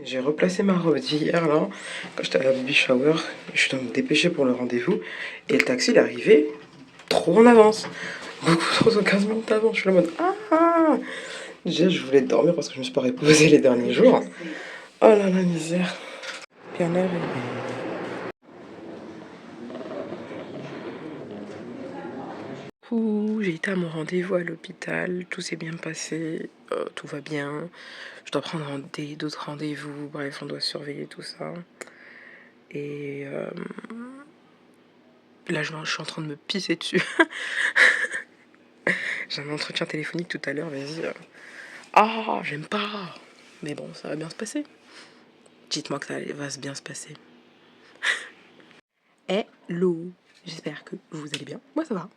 J'ai replacé ma robe d'hier là, quand j'étais à la baby shower, je dois me dépêcher pour le rendez-vous, et le taxi il est arrivé trop en avance, beaucoup trop, 15 minutes avant, je suis là en mode ah. Déjà je voulais dormir parce que je me suis pas reposée les derniers jours. Oh là la misère. Bien arrivé. J'ai été à mon rendez-vous à l'hôpital, tout s'est bien passé, tout va bien. Je dois prendre d'autres rendez-vous, bref, on doit surveiller tout ça. Et là, je suis en train de me pisser dessus. J'ai un entretien téléphonique tout à l'heure, vas-y. Ah, j'aime pas. Mais bon, ça va bien se passer. Dites-moi que ça va bien se passer. Hello, j'espère que vous allez bien. Moi, ça va.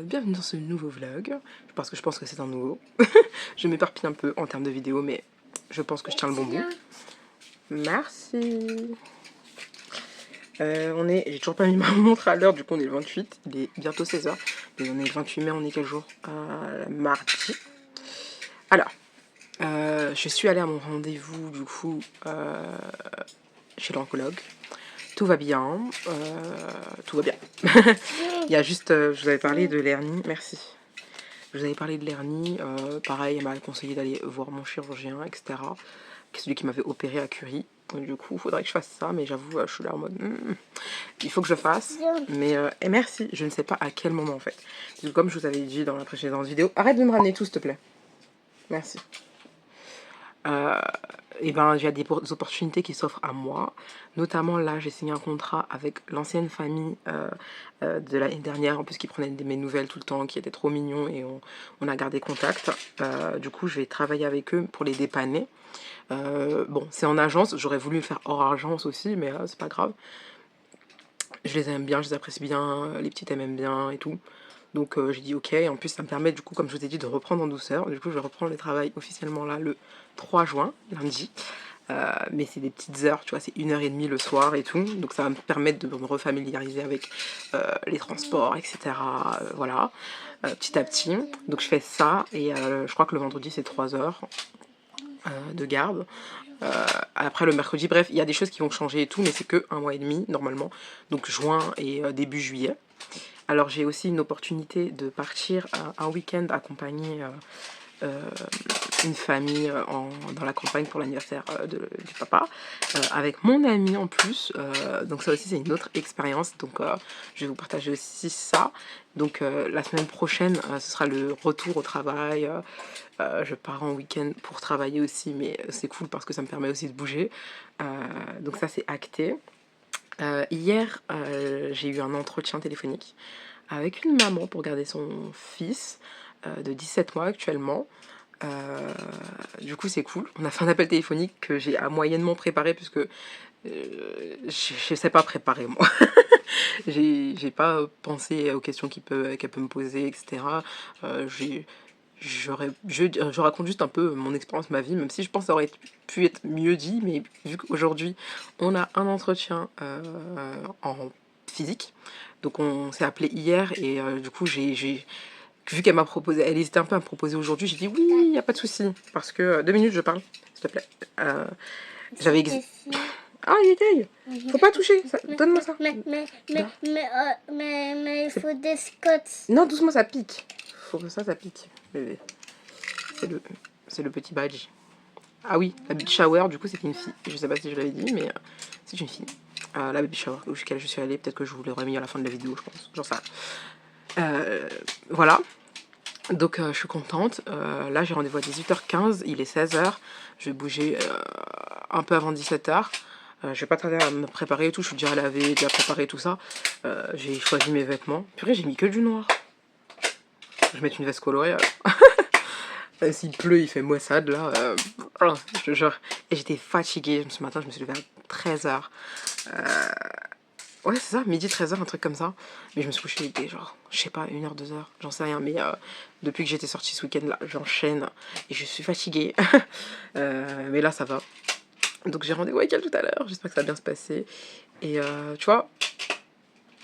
Bienvenue dans ce nouveau vlog. Parce que je pense que c'est un nouveau. Je m'éparpille un peu en termes de vidéo, mais je pense que je tiens le bon bout. Merci. J'ai toujours pas mis ma montre à l'heure, du coup on est le 28, il est bientôt 16h. Et on est le 28 mai, on est quel jour? Mardi. Alors, je suis allée à mon rendez-vous du coup chez l'oncologue. Tout va bien, tout va bien. Il y a juste, je vous avais parlé de l'hernie, merci. Je vous avais parlé de l'hernie, pareil, elle m'a conseillé d'aller voir mon chirurgien, etc. Celui qui m'avait opéré à Curie. Donc, du coup, il faudrait que je fasse ça, mais j'avoue, je suis là en mode, il faut que je fasse. Mais, et merci, je ne sais pas à quel moment en fait. Parce que comme je vous avais dit dans la précédente vidéo, arrête de me ramener tout, s'il te plaît. Merci. Et ben, il y a des opportunités qui s'offrent à moi. Notamment là, j'ai signé un contrat avec l'ancienne famille de l'année dernière, en plus qui prenait mes nouvelles tout le temps, qui était trop mignon, et on a gardé contact. Du coup, je vais travailler avec eux pour les dépanner. Bon, c'est en agence, j'aurais voulu le faire hors agence aussi, mais c'est pas grave. Je les aime bien, je les apprécie bien, les petites elles m'aiment bien et tout. Donc j'ai dit ok, et en plus ça me permet du coup, comme je vous ai dit, de reprendre en douceur. Du coup je vais reprendre le travail officiellement là le 3 juin, lundi. Mais c'est des petites heures, tu vois, c'est 1h30 le soir et tout. Donc ça va me permettre de me refamiliariser avec les transports, etc. Voilà, petit à petit. Donc je fais ça, et je crois que le vendredi c'est 3 heures de garde. Après le mercredi, bref, il y a des choses qui vont changer et tout, mais c'est que 1 mois et demi normalement. Donc juin et début juillet. Alors j'ai aussi une opportunité de partir un week-end accompagner une famille dans la campagne pour l'anniversaire du papa, avec mon ami en plus. Donc ça aussi c'est une autre expérience. Donc je vais vous partager aussi ça. Donc la semaine prochaine, ce sera le retour au travail. Je pars en week-end pour travailler aussi, mais c'est cool parce que ça me permet aussi de bouger. Donc ça c'est acté. Hier, j'ai eu un entretien téléphonique avec une maman pour garder son fils de 17 mois actuellement. Du coup, c'est cool. On a fait un appel téléphonique que j'ai moyennement préparé, puisque je sais pas préparer moi. J'ai pas pensé aux questions qu'elle peut me poser, etc. Je raconte juste un peu mon expérience, ma vie, même si je pense que ça aurait pu être mieux dit, mais vu qu'aujourd'hui on a un entretien en physique, donc on s'est appelé hier, et du coup vu qu'elle m'a proposé, elle hésitait un peu à me proposer aujourd'hui, j'ai dit oui, il n'y a pas de souci, parce que 2 minutes je parle, s'il te plaît. J'avais ah, il étaye. Faut pas toucher. Donne-moi ça. Mais il faut des scotch. Non, doucement, ça pique. Faut que ça pique, bébé. C'est le petit badge. Ah oui, la baby shower, du coup, c'était une fille. Je sais pas si je l'avais dit, mais c'est une fille. La baby shower jusqu'à je suis allée, peut-être que je vous l'aurais mis à la fin de la vidéo, je pense. Genre ça. Voilà. Donc je suis contente. Là, j'ai rendez-vous à 18h15. Il est 16h. Je vais bouger un peu avant 17h. Je vais pas tarder à me préparer et tout. Je suis déjà lavée, déjà préparée tout ça. J'ai choisi mes vêtements. Purée, j'ai mis que du noir. Je vais mettre une veste colorée. S'il pleut, il fait maussade là. Je te jure. Et j'étais fatiguée. Ce matin, je me suis levée à 13h. Ouais, c'est ça, midi 13h, un truc comme ça. Mais je me suis couchée, il était genre, je sais pas, 1h, 2h, j'en sais rien. Mais depuis que j'étais sortie ce week-end là, j'enchaîne et je suis fatiguée. Mais là, ça va. Donc j'ai rendez-vous avec elle tout à l'heure. J'espère que ça va bien se passer. Et tu vois,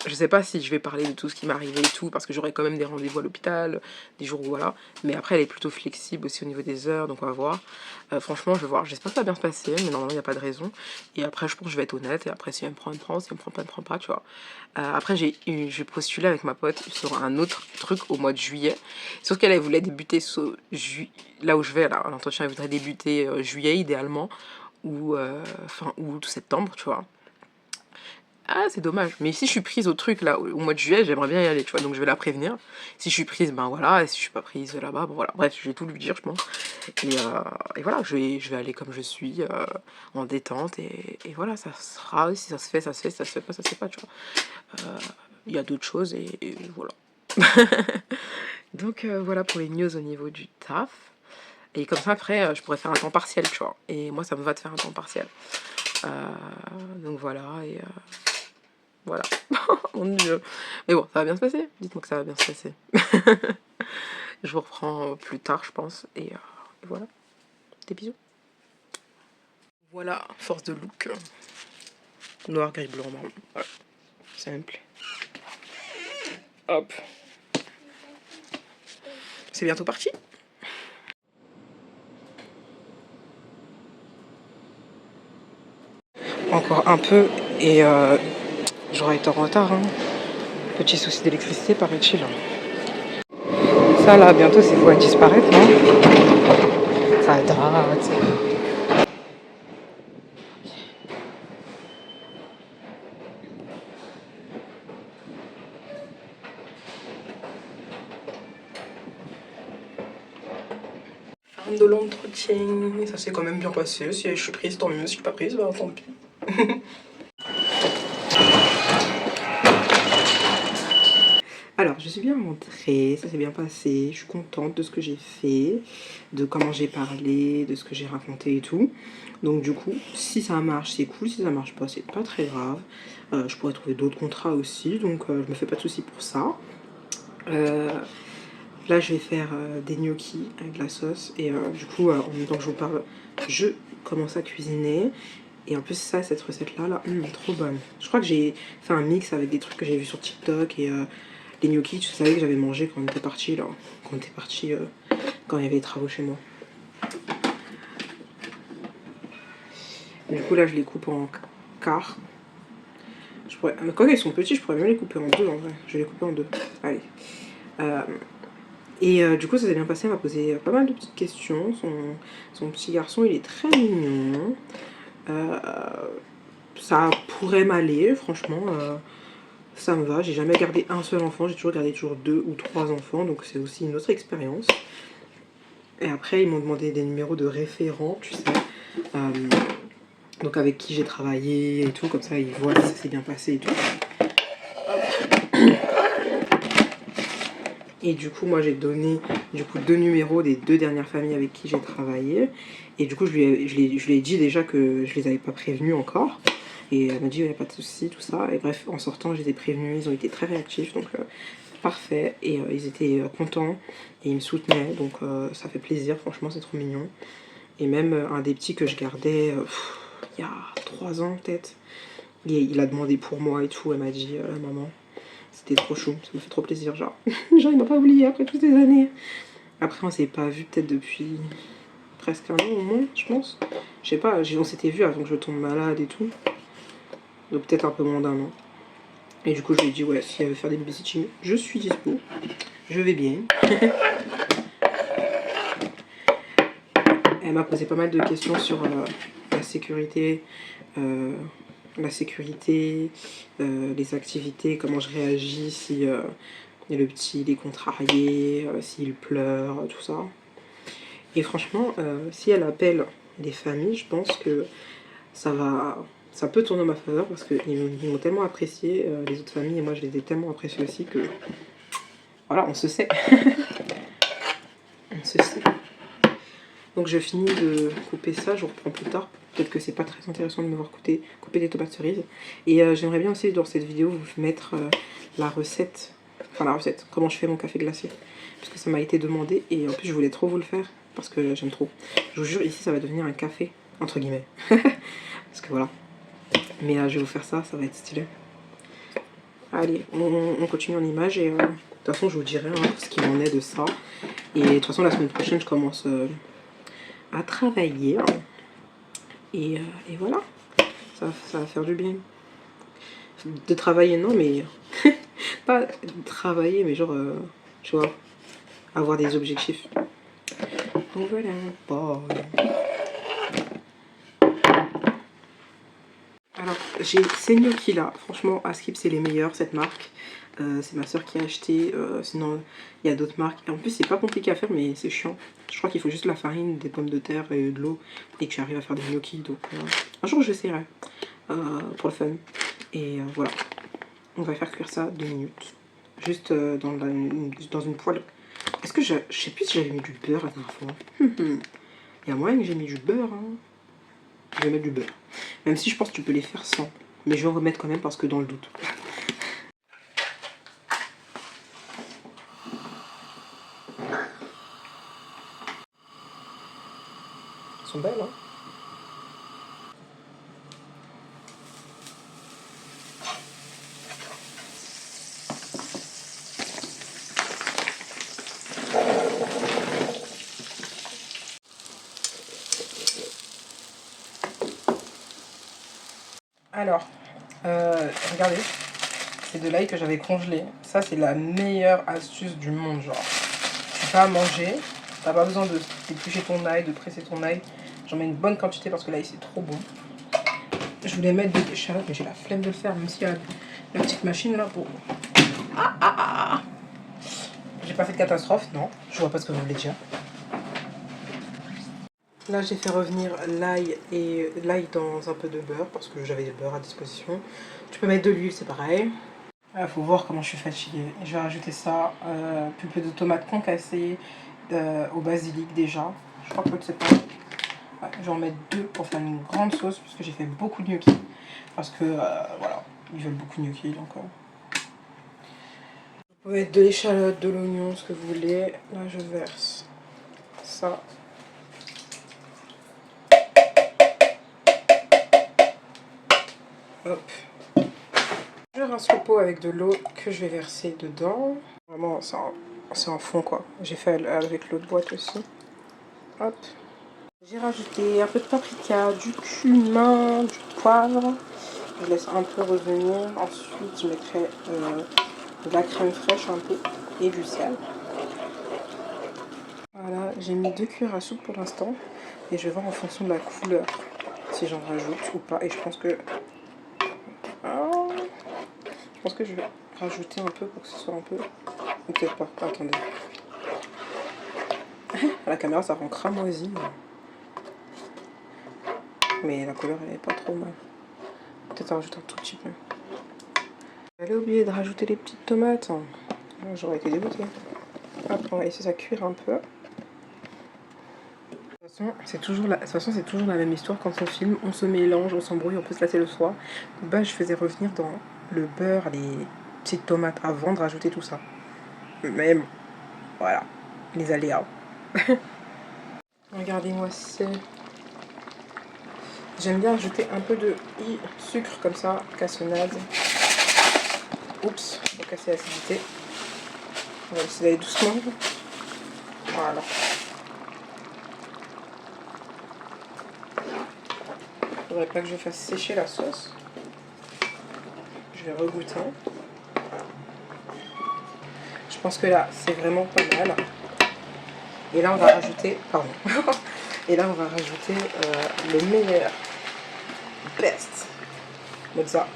Je sais pas si je vais parler de tout ce qui m'est arrivé et tout, parce que j'aurai quand même des rendez-vous à l'hôpital, des jours où voilà. Mais après, elle est plutôt flexible aussi au niveau des heures, donc on va voir. Franchement, je vais voir. J'espère que ça va bien se passer, mais normalement, il n'y a pas de raison. Et après, je pense que je vais être honnête. Et après, si elle me prend, elle me prend. Si elle me prend pas, elle me prend pas, tu vois. Après, j'ai postulé avec ma pote sur un autre truc au mois de juillet. Sauf qu'elle voulait débuter là où je vais, là, à l'entretien, elle voudrait débuter juillet, idéalement, ou fin août, septembre, tu vois. Ah, c'est dommage. Mais si je suis prise au truc, là, au mois de juillet, j'aimerais bien y aller, tu vois. Donc, je vais la prévenir. Si je suis prise, ben voilà. Et si je suis pas prise là-bas, bon voilà. Bref, je vais tout lui dire, je pense. Et voilà, je vais aller comme je suis, en détente. Et voilà, ça sera. Si ça se fait, ça se fait. Si ça se fait pas, ça se fait pas, tu vois. Il y a d'autres choses et voilà. Donc, voilà pour les news au niveau du taf. Et comme ça, après, je pourrais faire un temps partiel, tu vois. Et moi, ça me va de faire un temps partiel. Donc, voilà. Et voilà. Mon Dieu. Mais bon, ça va bien se passer. Dites-moi que ça va bien se passer. Je vous reprends plus tard, je pense. Et voilà. Des bisous. Voilà, force de look. Noir, gris, blanc, marron. Voilà. Simple. Hop. C'est bientôt parti. Encore un peu et j'aurais été en retard. Hein. Petit souci d'électricité, paraît-il. Ça là, bientôt c'est voué à disparaître, non? Ça date. Fin de l'entretien. Ça s'est quand même bien passé. Si je suis prise, tant mieux. Si je suis pas prise, bah tant pis. Alors, je suis bien rentrée, ça s'est bien passé, je suis contente de ce que j'ai fait, de comment j'ai parlé, de ce que j'ai raconté et tout. Donc du coup, si ça marche, c'est cool, si ça marche pas, c'est pas très grave. Je pourrais trouver d'autres contrats aussi, donc je me fais pas de soucis pour ça. Là, je vais faire des gnocchis avec de la sauce et du coup, en même temps que je vous parle, je commence à cuisiner. Et en plus ça, cette recette là, trop bonne. Je crois que j'ai fait un mix avec des trucs que j'ai vu sur TikTok et les gnocchis, tu savais que j'avais mangé quand on était parti là. Quand on était parti, quand il y avait les travaux chez moi. Du coup là, je les coupe en quart. Mais quand ils sont petits, je pourrais même les couper en deux en vrai. Je vais les couper en deux. Allez. Du coup, ça s'est bien passé. Elle m'a posé pas mal de petites questions. Son petit garçon, il est très mignon. Ça pourrait m'aller, franchement. Ça me va, j'ai jamais gardé un seul enfant, j'ai toujours gardé 2 ou 3 enfants, donc c'est aussi une autre expérience. Et après, ils m'ont demandé des numéros de référents, tu sais, donc avec qui j'ai travaillé et tout, comme ça ils voient si ça s'est bien passé et tout. Et du coup, moi j'ai donné 2 numéros des 2 dernières familles avec qui j'ai travaillé. Et du coup, je lui ai dit déjà que je les avais pas prévenus encore. Et elle m'a dit, il n'y a pas de souci, tout ça. Et bref, en sortant, je les ai prévenus, ils ont été très réactifs, donc parfait. Et ils étaient contents et ils me soutenaient, donc ça fait plaisir, franchement, c'est trop mignon. Et même un des petits que je gardais il y a 3 ans peut-être, il a demandé pour moi et tout, elle m'a dit, la maman. C'était trop chou, ça me fait trop plaisir, genre. Genre, il m'a pas oublié après toutes ces années. Après, on s'est pas vu peut-être depuis presque un an au moins, je pense. Je sais pas, on s'était vu avant que je tombe malade et tout. Donc peut-être un peu moins d'un an. Et du coup, je lui ai dit, ouais, si elle veut faire des babysitting, je suis dispo. Je vais bien. Elle m'a posé pas mal de questions sur la sécurité. Les activités, comment je réagis si le petit il est contrarié, s'il pleure, tout ça. Et franchement, si elle appelle des familles, je pense que ça peut tourner en ma faveur parce qu'ils m'ont tellement apprécié, les autres familles, et moi je les ai tellement appréciés aussi que voilà, on se sait. On se sait. Donc je finis de couper ça, je vous reprends plus tard. Peut-être que c'est pas très intéressant de me voir couper des tomates cerises. Et j'aimerais bien aussi dans cette vidéo vous mettre la recette, comment je fais mon café glacé. Parce que ça m'a été demandé et en plus je voulais trop vous le faire parce que j'aime trop. Je vous jure, ici ça va devenir un café, entre guillemets. Parce que voilà. Mais je vais vous faire ça, ça va être stylé. Allez, on continue en image et de toute façon je vous dirai hein, ce qu'il en est de ça. Et de toute façon la semaine prochaine je commence à travailler. Et voilà, ça va faire du bien. De travailler non mais pas travailler mais genre tu vois, avoir des objectifs. Donc voilà, bye. Alors, j'ai ces gnocchis là, franchement, à Skip, c'est les meilleurs, cette marque. C'est ma soeur qui a acheté, sinon il y a d'autres marques. Et en plus, c'est pas compliqué à faire, mais c'est chiant. Je crois qu'il faut juste la farine, des pommes de terre et de l'eau, et que j'arrive à faire des gnocchis. Donc, un jour, j'essaierai pour le fun. Et voilà, on va faire cuire ça 2 minutes. Juste dans une poêle. Est-ce que je sais plus si j'avais mis du beurre la dernière fois. Il y a moyen que j'ai mis du beurre, hein. Je vais mettre du beurre. Même si je pense que tu peux les faire sans. Mais je vais en remettre quand même parce que dans le doute. Elles sont belles, hein. Alors, regardez. C'est de l'ail que j'avais congelé. Ça, c'est la meilleure astuce du monde, genre. Tu peux à manger. T'as pas besoin de d'éplucher ton ail, de presser ton ail. J'en mets une bonne quantité parce que l'ail, c'est trop bon. Je voulais mettre des échalotes, mais j'ai la flemme de le faire, même s'il y a la petite machine là pour... J'ai pas fait de catastrophe, non. Je vois pas ce que vous voulez dire. Là, j'ai fait revenir l'ail et l'ail dans un peu de beurre parce que j'avais du beurre à disposition. Tu peux mettre de l'huile, c'est pareil. Il faut voir comment je suis fatiguée. Je vais rajouter ça, pulpe de tomates concassées au basilic déjà. Je crois que c'est pas. Ouais, je vais en mettre 2 pour faire une grande sauce parce que j'ai fait beaucoup de gnocchis. Parce que voilà, ils veulent beaucoup de gnocchis donc. Vous pouvez mettre de l'échalote, de l'oignon, ce que vous voulez. Là, je verse ça. Hop. Je rince le pot avec de l'eau que je vais verser dedans. Vraiment, c'est en fond quoi. J'ai fait avec l'autre boîte aussi. Hop. J'ai rajouté un peu de paprika, du cumin, du poivre. Je laisse un peu revenir. Ensuite, je mettrai de la crème fraîche un peu et du sel. Voilà, j'ai mis 2 cuillères à soupe pour l'instant. Et je vais voir en fonction de la couleur si j'en rajoute ou pas. Et je pense que... Oh, je pense que je vais rajouter un peu pour que ce soit un peu... Ou peut-être pas. Attendez. À la caméra, ça rend cramoisi. Mais la couleur, elle est pas trop mal. Peut-être rajouter un tout petit peu. J'avais oublié de rajouter les petites tomates. J'aurais été dégoûtée. Hop, on va laisser ça cuire un peu. De toute façon, c'est toujours la même histoire quand on filme. On se mélange, on s'embrouille, on peut se lasser le soir. Bah, je faisais revenir dans le beurre les petites tomates avant de rajouter tout ça. Mais bon, voilà, les aléas. Regardez-moi ça. J'aime bien ajouter un peu de sucre comme ça, cassonade. Oups, pour casser l'acidité. On va essayer d'aller doucement. Voilà. Faudrait pas que je fasse sécher la sauce. Je vais regoûter. Je pense que là, c'est vraiment pas mal. Et là, on va rajouter... Pardon. Et là, on va rajouter le meilleur. Best. Mozza.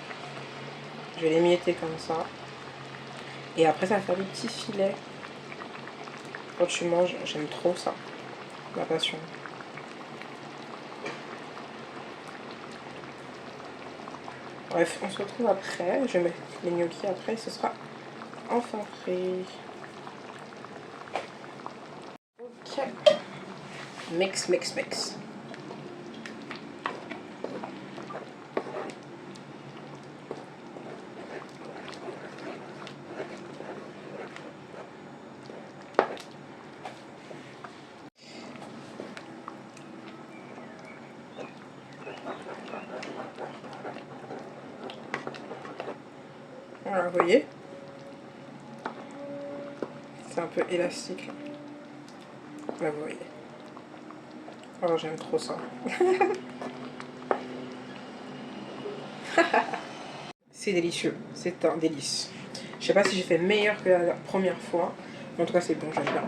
Je vais l'émietter comme ça. Et après, ça va faire des petits filets. Quand tu manges, j'aime trop ça. Ma passion. Bref, on se retrouve après. Je vais mettre les gnocchis après. Ce sera enfin prêt. Ok. Mix, mix, mix. Alors, vous voyez, c'est un peu élastique là. Là, vous voyez. Oh, j'aime trop ça. C'est délicieux, c'est un délice. Je sais pas si j'ai fait meilleur que la première fois, mais en tout cas c'est bon, j'aime bien.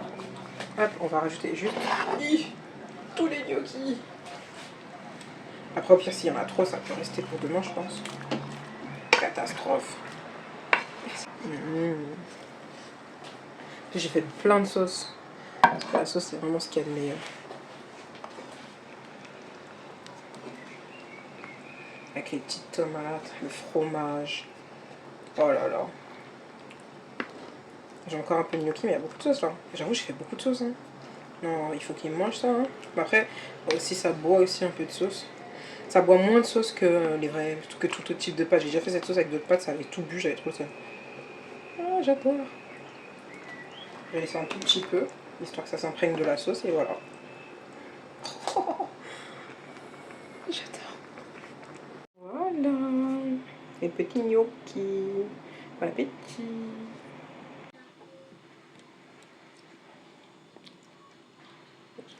Hop, on va rajouter juste tous les gnocchis. Après au pire s'il y en a trop, ça peut rester pour demain je pense. Catastrophe. J'ai fait plein de sauces. Parce que la sauce c'est vraiment ce qu'il y a de meilleur. Avec les petites tomates, le fromage. Oh là là. J'ai encore un peu de gnocchi, mais il y a beaucoup de sauce là. J'avoue, j'ai fait beaucoup de sauce. Hein. Non, il faut qu'il mange ça. Hein. Mais après, aussi, ça boit aussi un peu de sauce. Ça boit moins de sauce que les vrais, que tout autre type de pâtes. J'ai déjà fait cette sauce avec d'autres pâtes, ça avait tout bu, j'avais trop ça. Ah, j'adore. Je vais laisser un tout petit peu, histoire que ça s'imprègne de la sauce, et voilà. Oh, j'adore. Voilà. Les petits gnocchis. Bon appétit.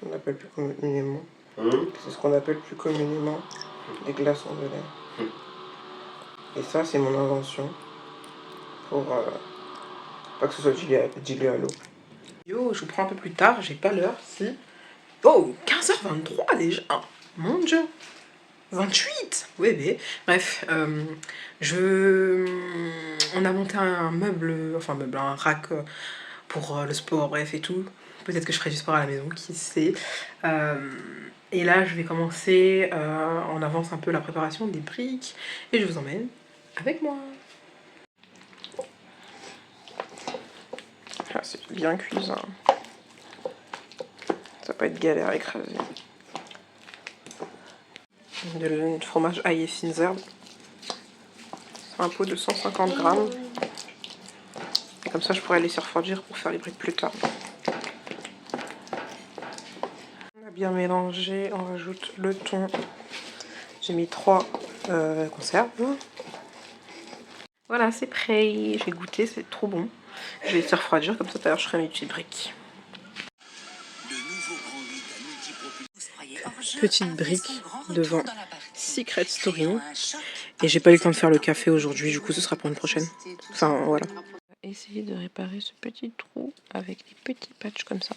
On appelle plus communément. C'est ce qu'on appelle plus communément des glaçons de lait. Et ça, c'est mon invention pour pas que ce soit dilué à l'eau. Yo, je vous prends un peu plus tard, j'ai pas l'heure. Si. Oh, 15h23 déjà. Mon Dieu. 28. Oui, mais bref, on a monté un meuble, enfin un rack pour le sport, bref et tout. Peut-être que je ferai du sport à la maison, qui sait. Et là, je vais commencer en avance un peu la préparation des briques. Et je vous emmène avec moi. Ah, c'est bien cuisant. Ça va pas être galère à écraser. Du fromage ail et fines herbes. C'est un pot de 150 grammes. Et comme ça, je pourrais laisser refroidir pour faire les briques plus tard. On a bien mélangé, on rajoute le thon. J'ai mis 3 conserves. Voilà, c'est prêt. J'ai goûté, c'est trop bon. Je vais laisser refroidir, comme ça, tout à l'heure, je ferai mes petites briques. Petite brique devant Secret Story. Et j'ai pas eu le temps de faire le café aujourd'hui, du coup, ce sera pour une prochaine. Enfin, voilà. Essayer de réparer ce petit trou avec des petits patchs comme ça.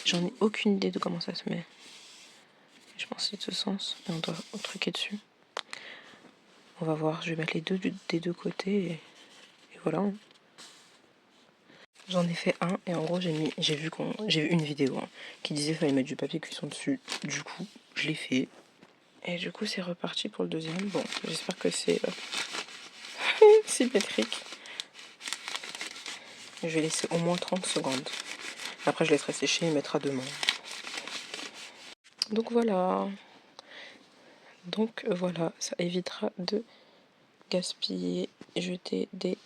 J'en ai aucune idée de comment ça se met. Je pense que c'est de ce sens. Et on doit truquer dessus. On va voir. Je vais mettre les deux des deux côtés. Et voilà. J'en ai fait un. Et en gros, j'ai vu une vidéo qui disait qu'il fallait mettre du papier cuisson dessus. Du coup, je l'ai fait. Et du coup, c'est reparti pour le deuxième. Bon, j'espère que c'est symétrique. Je vais laisser au moins 30 secondes. Après, je laisserai sécher et mettre à demain. Donc voilà. Ça évitera de gaspiller et jeter des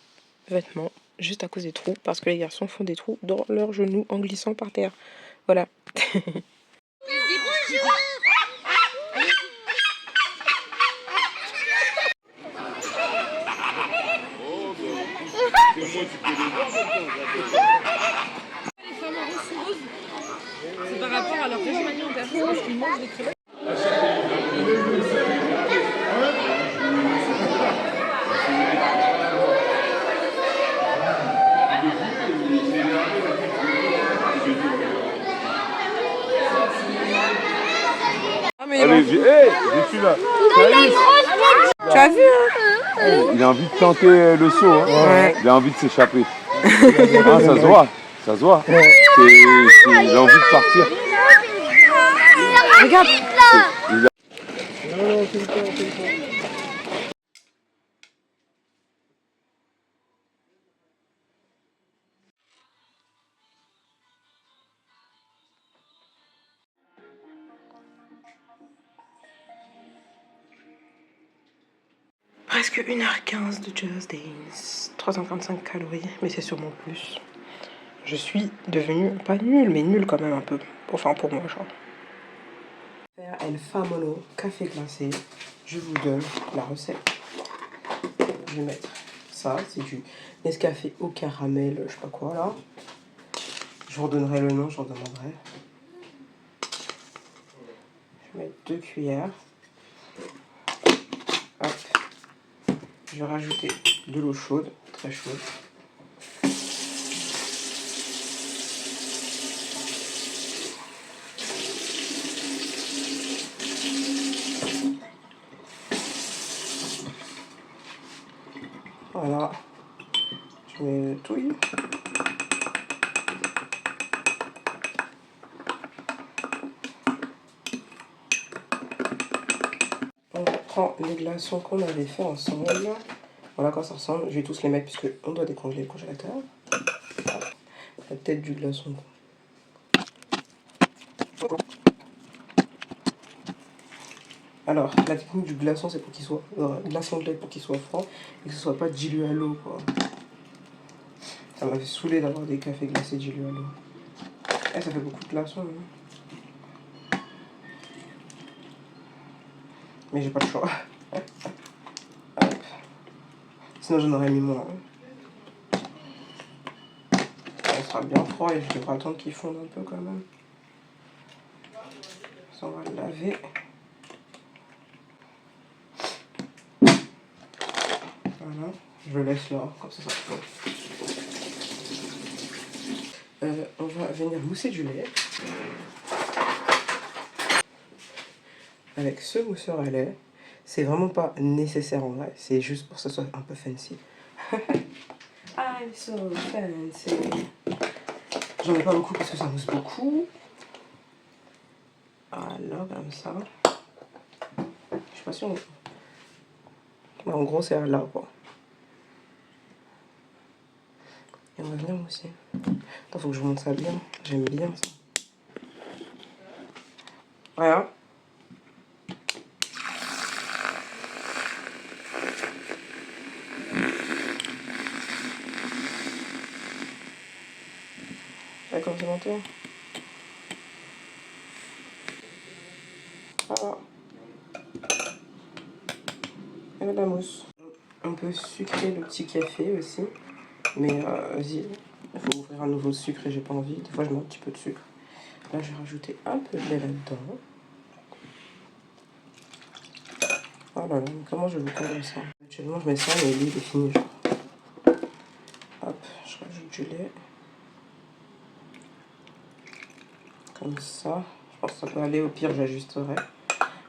vêtements juste à cause des trous. Parce que les garçons font des trous dans leurs genoux en glissant par terre. Voilà. C'est par rapport à leur régime alimentaire, parce qu'ils mangent des crevettes. Allez, je suis là. Tu as vu, hein? Il a envie de tenter le saut, hein. Ouais. Il a envie de s'échapper. Ah, ça se voit, ça se voit. Il a envie de partir. Regarde. Presque 1h15 de Just Dance. 355 calories, mais c'est sûrement plus. Je suis devenue pas nulle, mais nulle quand même un peu. Enfin, pour moi, genre. Faire El Famolo café glacé. Je vous donne la recette. Je vais mettre ça. C'est du Nescafé au caramel, je sais pas quoi là. Je vous redonnerai le nom, je vous demanderai. Je vais mettre 2 cuillères. Hop. Je vais rajouter de l'eau chaude, très chaude. Voilà. Je mets le touille. On prend les glaçons qu'on avait fait ensemble. Voilà quoi ça ressemble. Je vais tous les mettre puisque on doit décongeler le congélateur. La tête du glaçon. Alors, la technique du glaçon, c'est pour qu'il soit glaçon de lait pour qu'il soit froid et que ce soit pas dilué à l'eau quoi. Ça m'avait saoulé d'avoir des cafés glacés dilués à l'eau. Eh, ça fait beaucoup de glaçons. Hein. Mais j'ai pas le choix. Hop. Sinon j'en aurais mis moins. Ça sera bien froid et je devrais attendre qu'il fonde un peu quand même. Ça, on va le laver. Voilà, je le laisse là, comme ça fond. On va venir mousser du lait. Avec ce mousseur à lait. C'est vraiment pas nécessaire en vrai, c'est juste pour que ça soit un peu fancy. I'm so fancy. J'en ai pas beaucoup parce que ça mousse beaucoup. Voilà, comme ça. Je sais pas si on... Mais en gros, c'est là, quoi. Et on va venir mousser. Attends, faut que je monte ça bien. J'aime bien ça. Voilà. D'accord, c'est monté. Voilà. Et la mousse. On peut sucrer le petit café aussi. Mais vas-y, il faut ouvrir un nouveau sucre et j'ai pas envie. Des fois, je mets un petit peu de sucre. Là, je vais rajouter un peu de lait là-dedans. Oh là là, comment je vais vous comme ça? Actuellement, je mets ça, mais lui, il est fini. Genre. Hop, je rajoute du lait. Comme ça. Je pense que ça peut aller. Au pire, j'ajusterai.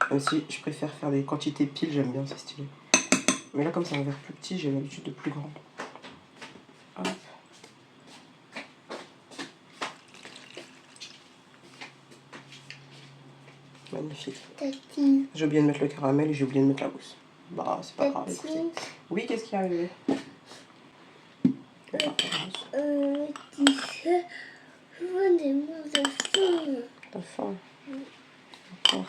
Même si je préfère faire des quantités piles, j'aime bien, c'est stylé. Mais là, comme c'est un verre plus petit, j'ai l'habitude de plus grand. Hop. Magnifique. J'ai oublié de mettre le caramel et j'ai oublié de mettre la mousse. Bah, c'est pas grave, écoutez. Oui, qu'est-ce qui est arrivé? Tu sais, je veux des mousses de faim. T'as faim? D'accord.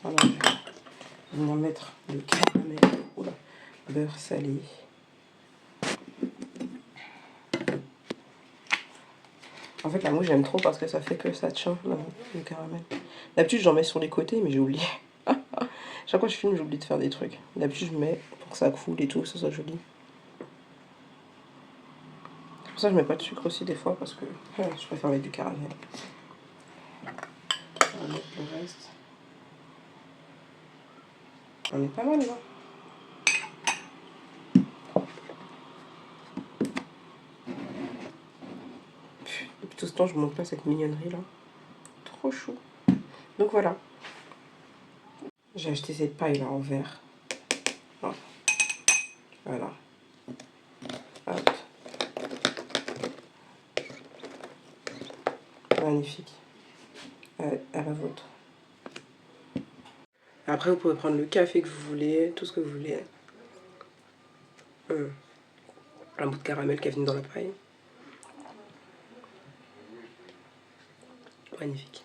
Voilà, je vais venir mettre le caramel. Oula, beurre salé. En fait, la mousse, j'aime trop parce que ça fait que ça tient, le caramel. D'habitude, j'en mets sur les côtés, mais j'ai oublié. Chaque fois que je filme, j'oublie de faire des trucs. D'habitude, je mets pour que ça coule et tout, que ça soit joli. C'est pour ça que je mets pas de sucre aussi des fois, parce que je préfère mettre du caramel. On va mettre le reste. On est pas mal, là. Depuis tout ce temps, je ne montre pas cette mignonnerie là. Trop chou. Donc voilà. J'ai acheté cette paille là en verre. Voilà. Hop. Magnifique. À la vôtre. Après, vous pouvez prendre le café que vous voulez, tout ce que vous voulez. Un bout de caramel qui a fini dans la paille. Magnifique.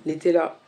L'été là,